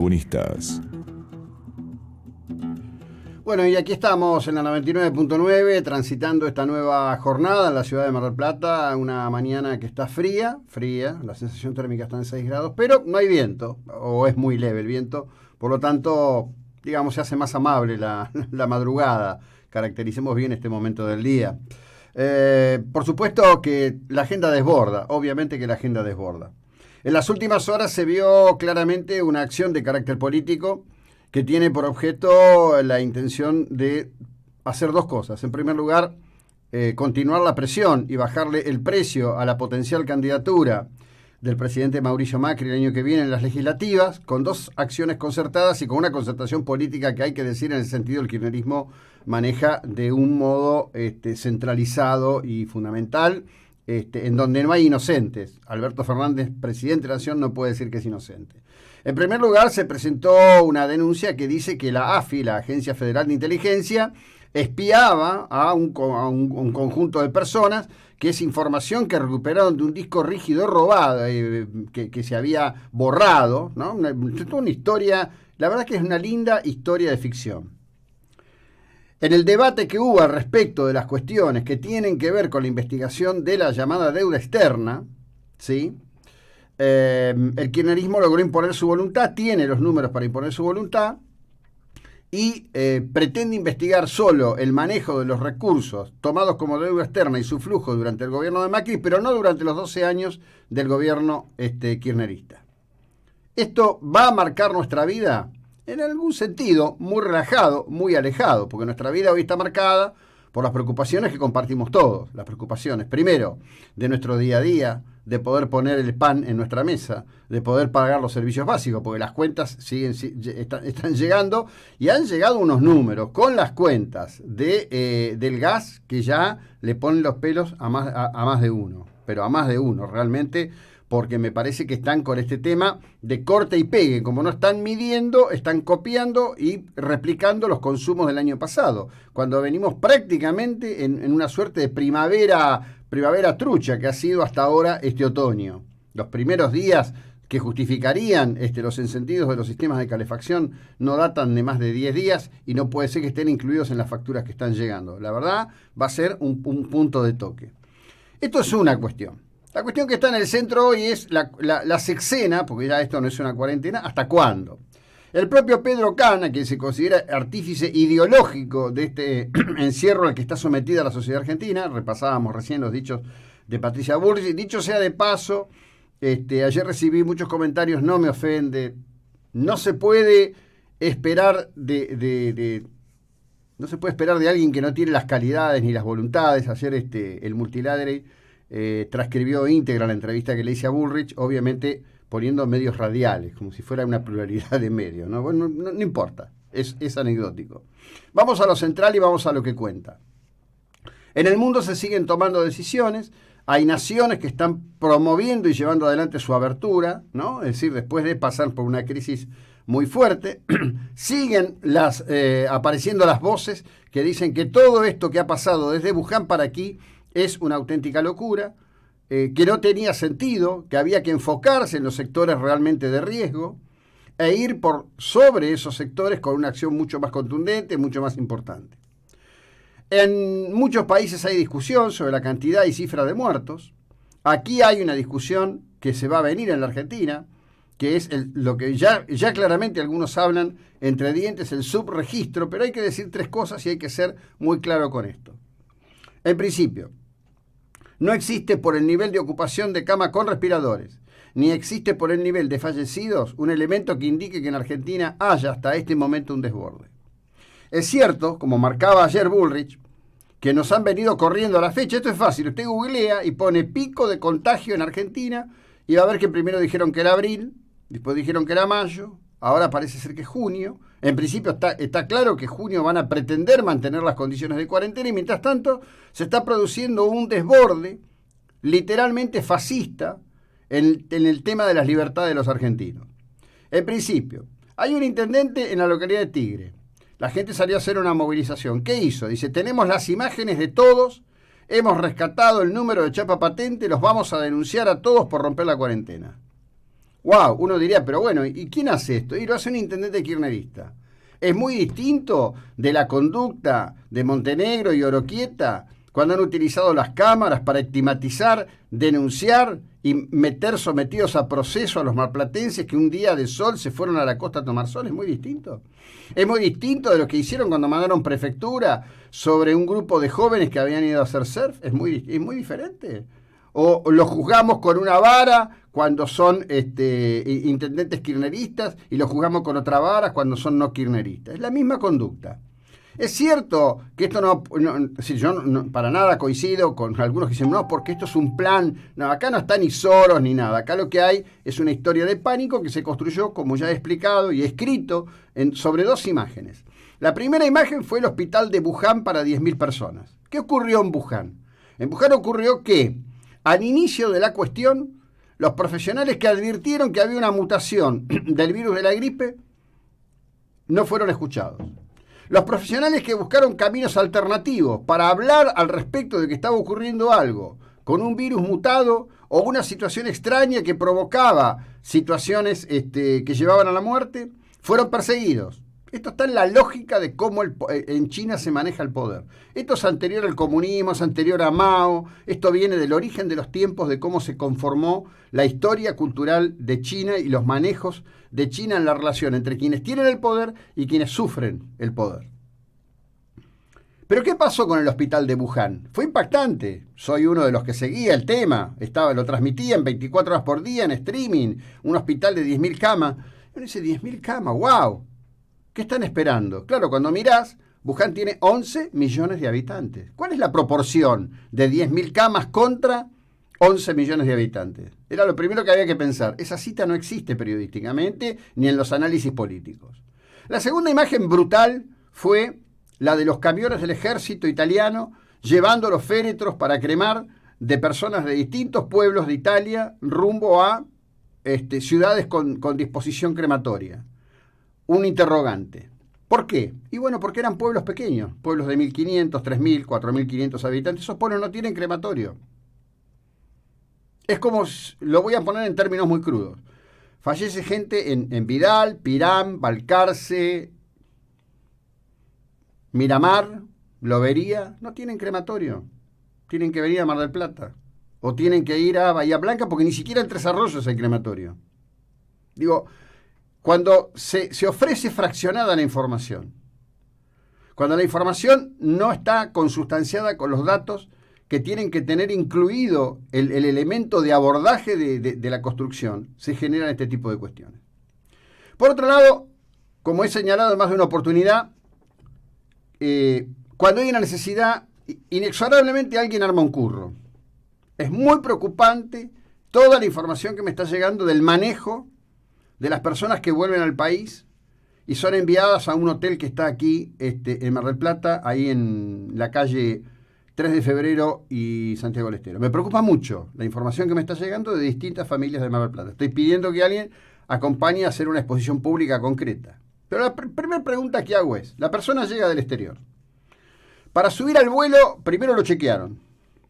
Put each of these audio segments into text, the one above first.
Protagonistas. Bueno, y aquí estamos en la 99.9 transitando esta nueva jornada en la ciudad de Mar del Plata, una mañana que está fría, la sensación térmica está en 6 grados, pero no hay viento, o es muy leve el viento, por lo tanto, digamos, se hace más amable la madrugada, caractericemos bien este momento del día. Por supuesto que la agenda desborda, obviamente que la agenda desborda. En las últimas horas se vio claramente una acción de carácter político que tiene por objeto la intención de hacer dos cosas. En primer lugar, continuar la presión y bajarle el precio a la potencial candidatura del presidente Mauricio Macri el año que viene en las legislativas, con dos acciones concertadas y con una concertación política que hay que decir en el sentido el kirchnerismo maneja de un modo centralizado y fundamental, en donde no hay inocentes. Alberto Fernández, presidente de la Nación, no puede decir que es inocente. En primer lugar, se presentó una denuncia que dice que la AFI, la Agencia Federal de Inteligencia, espiaba a un conjunto de personas, que es información que recuperaron de un disco rígido robado, que se había borrado, ¿no? Una historia, la verdad que es una linda historia de ficción. En el debate que hubo al respecto de las cuestiones que tienen que ver con la investigación de la llamada deuda externa, ¿sí? El kirchnerismo logró imponer su voluntad, tiene los números para imponer su voluntad y pretende investigar solo el manejo de los recursos tomados como deuda externa y su flujo durante el gobierno de Macri, pero no durante los 12 años del gobierno kirchnerista. ¿Esto va a marcar nuestra vida? En algún sentido, muy relajado, muy alejado, porque nuestra vida hoy está marcada por las preocupaciones que compartimos todos. Las preocupaciones, primero, de nuestro día a día, de poder poner el pan en nuestra mesa, de poder pagar los servicios básicos, porque las cuentas están llegando y han llegado unos números con las cuentas del gas que ya le ponen los pelos a más de uno, pero a más de uno realmente, porque me parece que están con este tema de corte y pegue. Como no están midiendo, están copiando y replicando los consumos del año pasado, cuando venimos prácticamente en una suerte de primavera trucha que ha sido hasta ahora este otoño. Los primeros días que justificarían los encendidos de los sistemas de calefacción no datan de más de 10 días y no puede ser que estén incluidos en las facturas que están llegando. La verdad, va a ser un punto de toque. Esto es una cuestión. La cuestión que está en el centro hoy es la sexena, porque ya esto no es una cuarentena, ¿hasta cuándo? El propio Pedro Cana, que se considera artífice ideológico de este encierro al que está sometida la sociedad argentina, repasábamos recién los dichos de Patricia Bullrich, dicho sea de paso, ayer recibí muchos comentarios, no me ofende, no se puede esperar no se puede esperar de alguien que no tiene las calidades ni las voluntades. Ayer el Multiladre transcribió íntegra la entrevista que le hice a Bullrich, obviamente poniendo medios radiales, como si fuera una pluralidad de medios, ¿no? Bueno, no importa, es anecdótico. Vamos a lo central y vamos a lo que cuenta. En el mundo se siguen tomando decisiones, hay naciones que están promoviendo y llevando adelante su abertura, ¿no? Es decir, después de pasar por una crisis muy fuerte, siguen apareciendo las voces que dicen que todo esto que ha pasado desde Wuhan para aquí es una auténtica locura, que no tenía sentido, que había que enfocarse en los sectores realmente de riesgo e ir por sobre esos sectores con una acción mucho más contundente, mucho más importante. En muchos países hay discusión sobre la cantidad y cifra de muertos. Aquí hay una discusión que se va a venir en la Argentina, que es lo que ya claramente algunos hablan entre dientes, el subregistro, pero hay que decir tres cosas y hay que ser muy claro con esto. En principio, no existe por el nivel de ocupación de cama con respiradores, ni existe por el nivel de fallecidos un elemento que indique que en Argentina haya hasta este momento un desborde. Es cierto, como marcaba ayer Bullrich, que nos han venido corriendo a la fecha. Esto es fácil, usted googlea y pone pico de contagio en Argentina y va a ver que primero dijeron que era abril, después dijeron que era mayo, ahora parece ser que es junio. En principio está claro que junio van a pretender mantener las condiciones de cuarentena y mientras tanto se está produciendo un desborde literalmente fascista en el tema de las libertades de los argentinos. En principio, hay un intendente en la localidad de Tigre. La gente salió a hacer una movilización. ¿Qué hizo? Dice, tenemos las imágenes de todos, hemos rescatado el número de chapa patente, los vamos a denunciar a todos por romper la cuarentena. Wow, uno diría, pero bueno, ¿y quién hace esto? Y lo hace un intendente kirchnerista. Es muy distinto de la conducta de Montenegro y Oroquieta cuando han utilizado las cámaras para estigmatizar, denunciar y meter sometidos a proceso a los marplatenses que un día de sol se fueron a la costa a tomar sol. Es muy distinto. Es muy distinto de lo que hicieron cuando mandaron prefectura sobre un grupo de jóvenes que habían ido a hacer surf. Es muy diferente. O los juzgamos con una vara cuando son intendentes kirchneristas y los juzgamos con otra vara cuando son no kirchneristas. Es la misma conducta. Es cierto que esto yo para nada coincido con algunos que dicen, no, porque esto es un plan. No, acá no está ni Soros ni nada. Acá lo que hay es una historia de pánico que se construyó, como ya he explicado y he escrito, sobre dos imágenes. La primera imagen fue el hospital de Wuhan para 10.000 personas. ¿Qué ocurrió en Wuhan? En Wuhan ocurrió que, al inicio de la cuestión, los profesionales que advirtieron que había una mutación del virus de la gripe no fueron escuchados. Los profesionales que buscaron caminos alternativos para hablar al respecto de que estaba ocurriendo algo con un virus mutado o una situación extraña que provocaba situaciones que llevaban a la muerte, fueron perseguidos. Esto está en la lógica de cómo en China se maneja el poder. Esto es anterior al comunismo, es anterior a Mao. Esto viene del origen de los tiempos, de cómo se conformó la historia cultural de China y los manejos de China en la relación entre quienes tienen el poder y quienes sufren el poder. Pero ¿qué pasó con el hospital de Wuhan? Fue impactante. Soy uno de los que seguía el tema. Lo transmitía en 24 horas por día en streaming. Un hospital de 10.000 camas. Yo dice, 10.000 camas, wow. ¿Qué están esperando? Claro, cuando mirás, Wuhan tiene 11 millones de habitantes. ¿Cuál es la proporción de 10.000 camas contra 11 millones de habitantes? Era lo primero que había que pensar. Esa cita no existe periodísticamente ni en los análisis políticos. La segunda imagen brutal fue la de los camiones del ejército italiano llevando los féretros para cremar de personas de distintos pueblos de Italia rumbo a ciudades con disposición crematoria. Un interrogante. ¿Por qué? Y bueno, porque eran pueblos pequeños, pueblos de 1.500, 3.000, 4.500 habitantes. Esos pueblos no tienen crematorio. Es como, lo voy a poner en términos muy crudos. Fallece gente en Vidal, Pirán, Balcarce, Miramar, Lobería. No tienen crematorio. Tienen que venir a Mar del Plata. O tienen que ir a Bahía Blanca porque ni siquiera en Tres Arroyos hay crematorio. Digo, cuando se ofrece fraccionada la información, cuando la información no está consustanciada con los datos que tienen que tener incluido el elemento de abordaje de la construcción, se generan este tipo de cuestiones. Por otro lado, como he señalado en más de una oportunidad, cuando hay una necesidad, inexorablemente alguien arma un curro. Es muy preocupante toda la información que me está llegando del manejo de las personas que vuelven al país y son enviadas a un hotel que está aquí en Mar del Plata, ahí en la calle 3 de Febrero y Santiago del Estero. Me preocupa mucho la información que me está llegando de distintas familias de Mar del Plata. Estoy pidiendo que alguien acompañe a hacer una exposición pública concreta. Pero la primera pregunta que hago es, la persona llega del exterior. Para subir al vuelo, primero lo chequearon.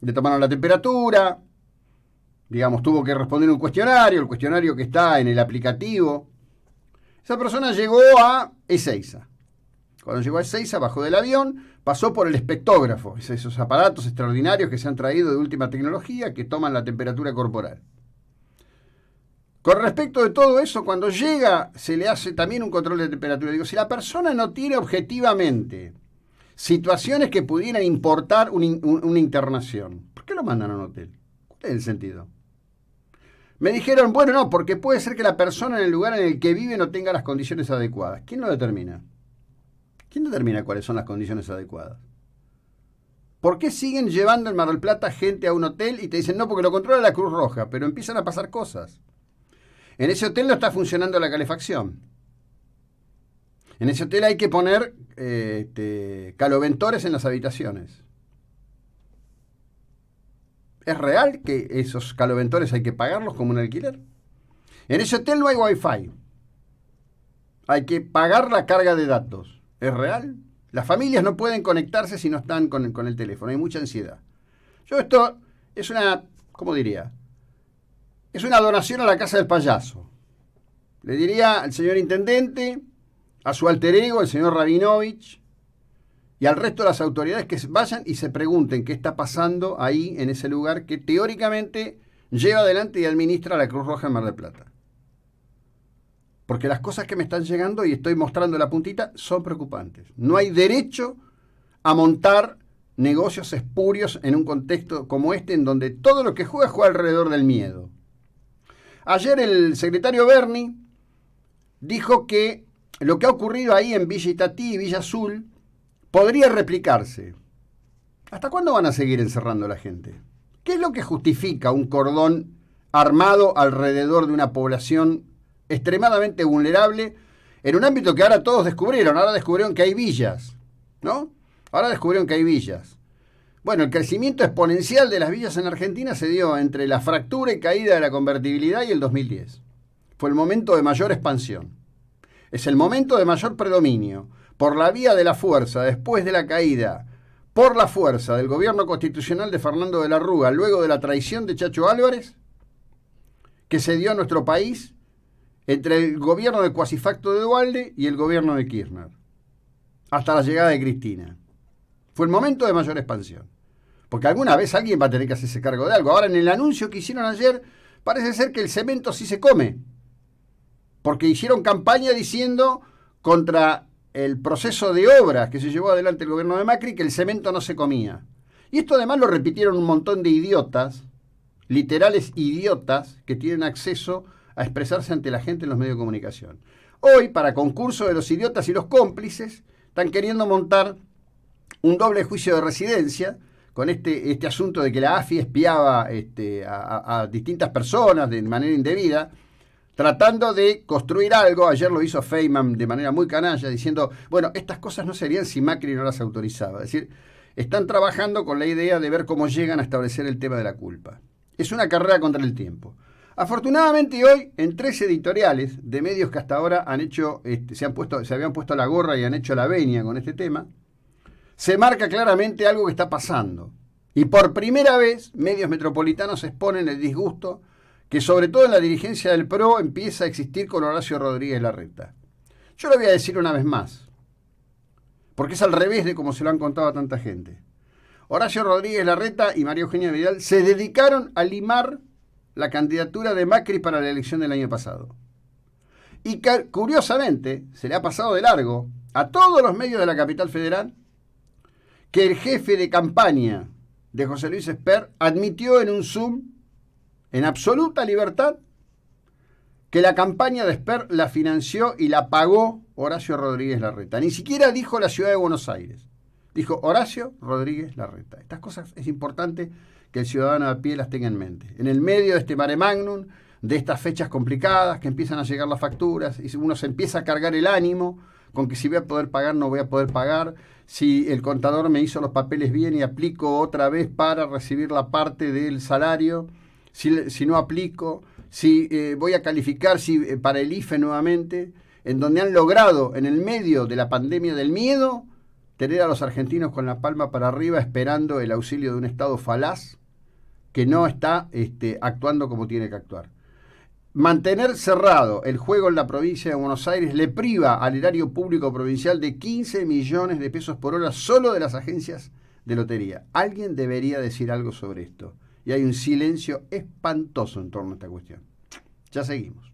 Le tomaron la temperatura, digamos, tuvo que responder un cuestionario, el cuestionario que está en el aplicativo. Esa persona llegó a Ezeiza. Cuando llegó a Ezeiza, bajó del avión, pasó por el espectógrafo, esos aparatos extraordinarios que se han traído de última tecnología que toman la temperatura corporal. Con respecto de todo eso, cuando llega, se le hace también un control de temperatura. Digo, si la persona no tiene objetivamente situaciones que pudieran importar una internación, ¿por qué lo mandan a un hotel? ¿Cuál es el sentido? Me dijeron, bueno, no, porque puede ser que la persona en el lugar en el que vive no tenga las condiciones adecuadas. ¿Quién lo determina? ¿Quién determina cuáles son las condiciones adecuadas? ¿Por qué siguen llevando en Mar del Plata gente a un hotel y te dicen, no, porque lo controla la Cruz Roja, pero empiezan a pasar cosas? En ese hotel no está funcionando la calefacción. En ese hotel hay que poner caloventores en las habitaciones. ¿Es real que esos caloventores hay que pagarlos como un alquiler? En ese hotel no hay wifi. Hay que pagar la carga de datos. ¿Es real? Las familias no pueden conectarse si no están con el teléfono. Hay mucha ansiedad. Esto es una, ¿cómo diría? Es una donación a la casa del payaso. Le diría al señor intendente, a su alter ego, el señor Rabinovich, y al resto de las autoridades que vayan y se pregunten qué está pasando ahí en ese lugar que teóricamente lleva adelante y administra la Cruz Roja en Mar del Plata. Porque las cosas que me están llegando, y estoy mostrando la puntita, son preocupantes. No hay derecho a montar negocios espurios en un contexto como este, en donde todo lo que juega alrededor del miedo. Ayer el secretario Berni dijo que lo que ha ocurrido ahí en Villa Itatí y Villa Azul podría replicarse. ¿Hasta cuándo van a seguir encerrando a la gente? ¿Qué es lo que justifica un cordón armado alrededor de una población extremadamente vulnerable en un ámbito que ahora todos descubrieron? Ahora descubrieron que hay villas, ¿no? Ahora descubrieron que hay villas. Bueno, el crecimiento exponencial de las villas en Argentina se dio entre la fractura y caída de la convertibilidad y el 2010. Fue el momento de mayor expansión. Es el momento de mayor predominio por la vía de la fuerza después de la caída por la fuerza del gobierno constitucional de Fernando de la Rúa, luego de la traición de Chacho Álvarez, que se dio a nuestro país entre el gobierno de Cuasifacto de Duhalde y el gobierno de Kirchner, hasta la llegada de Cristina. Fue el momento de mayor expansión. Porque alguna vez alguien va a tener que hacerse cargo de algo. Ahora, en el anuncio que hicieron ayer, parece ser que el cemento sí se come. Porque hicieron campaña diciendo contra el proceso de obras que se llevó adelante el gobierno de Macri, que el cemento no se comía. Y esto además lo repitieron un montón de idiotas, literales idiotas, que tienen acceso a expresarse ante la gente en los medios de comunicación. Hoy, para concurso de los idiotas y los cómplices, están queriendo montar un doble juicio de residencia con este asunto de que la AFI espiaba a distintas personas de manera indebida, tratando de construir algo. Ayer lo hizo Feynman de manera muy canalla, diciendo, bueno, estas cosas no serían si Macri no las autorizaba. Es decir, están trabajando con la idea de ver cómo llegan a establecer el tema de la culpa. Es una carrera contra el tiempo. Afortunadamente hoy, en 3 editoriales de medios que hasta ahora han hecho, se habían puesto la gorra y han hecho la venia con este tema, se marca claramente algo que está pasando. Y por primera vez, medios metropolitanos exponen el disgusto que sobre todo en la dirigencia del PRO empieza a existir con Horacio Rodríguez Larreta. Yo lo voy a decir una vez más, porque es al revés de como se lo han contado a tanta gente. Horacio Rodríguez Larreta y María Eugenia Vidal se dedicaron a limar la candidatura de Macri para la elección del año pasado. Y curiosamente, se le ha pasado de largo a todos los medios de la capital federal que el jefe de campaña de José Luis Esper admitió en un Zoom, en absoluta libertad, que la campaña de Esper la financió y la pagó Horacio Rodríguez Larreta. Ni siquiera dijo la ciudad de Buenos Aires. Dijo Horacio Rodríguez Larreta. Estas cosas es importante que el ciudadano a pie las tenga en mente. En el medio de este mare magnum, de estas fechas complicadas, que empiezan a llegar las facturas, y uno se empieza a cargar el ánimo con que si voy a poder pagar, no voy a poder pagar, si el contador me hizo los papeles bien y aplico otra vez para recibir la parte del salario, si no aplico, si voy a calificar para el IFE nuevamente, en donde han logrado, en el medio de la pandemia del miedo, tener a los argentinos con la palma para arriba esperando el auxilio de un Estado falaz que no está actuando como tiene que actuar. Mantener cerrado el juego en la provincia de Buenos Aires le priva al erario público provincial de 15 millones de pesos por hora solo de las agencias de lotería. Alguien debería decir algo sobre esto. Y hay un silencio espantoso en torno a esta cuestión. Ya seguimos.